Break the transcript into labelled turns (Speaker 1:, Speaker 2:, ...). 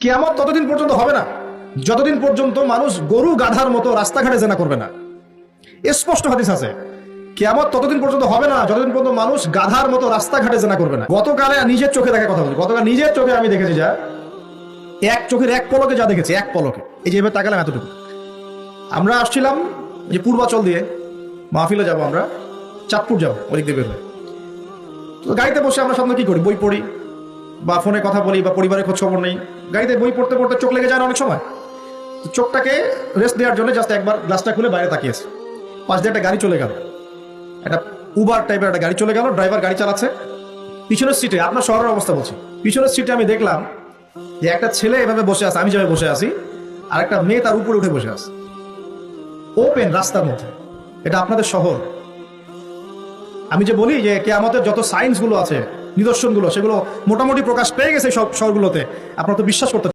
Speaker 1: কিয়ামত ততদিন পর্যন্ত হবে না যতদিন পর্যন্ত মানুষ গরু গাধার মতো রাস্তাঘাটে জেনা করবে না। স্পষ্ট হাদিস আছে, কিয়ামত ততদিন পর্যন্ত হবে না যতদিন পর্যন্ত মানুষ গাধার মতো রাস্তাঘাটে জেনা করবে না। গতকালে নিজের চোখে দেখা কথা বলছি, গতকাল নিজের চোখে আমি দেখেছি, যা এক চোখের এক পলকে যা দেখেছি, এক পলকে, এই যে এবার তাকালাম এতটুকু। আমরা আসছিলাম যে পূর্বাচল দিয়ে মাহফিলে যাব, আমরা চাঁদপুর যাবো, ওদিক দিয়ে বের হয়ে। তো গাড়িতে বসে আমরা সাধারণত কি করি, বই পড়ি বা ফোনে কথা বলি বা পরিবারের খোঁজ খবর নেই। গাড়িতে বই পড়তে পড়তে চোখ লেগে যায় না অনেক সময়, তো চোখটাকে রেস্ট দেওয়ার জন্য জাস্ট একবার গ্লাসটা খুলে বাইরে তাকিয়েছে। পাশ দিয়ে একটা গাড়ি চলে গেল, একটা উবার টাইপের একটা গাড়ি চলে গেল, ড্রাইভার গাড়ি চালাচ্ছে। পিছনের সিটে, আপনার শহরের অবস্থা বলছি, পিছনের সিটে আমি দেখলাম যে একটা ছেলে এভাবে বসে আছে, আমি যেভাবে বসে আছি, আর একটা মেয়ে তার উপরে উঠে বসে আছে ওপেন রাস্তার মধ্যে। এটা আপনাদের শহর। আমি যে বলি যে কিয়ামতের যত সাইন্স গুলো আছে, নিদর্শনগুলো, সেগুলো মোটামুটি প্রকাশ পেয়ে গেছে সব শহরগুলোতে। আপনারা তো বিশ্বাস করতে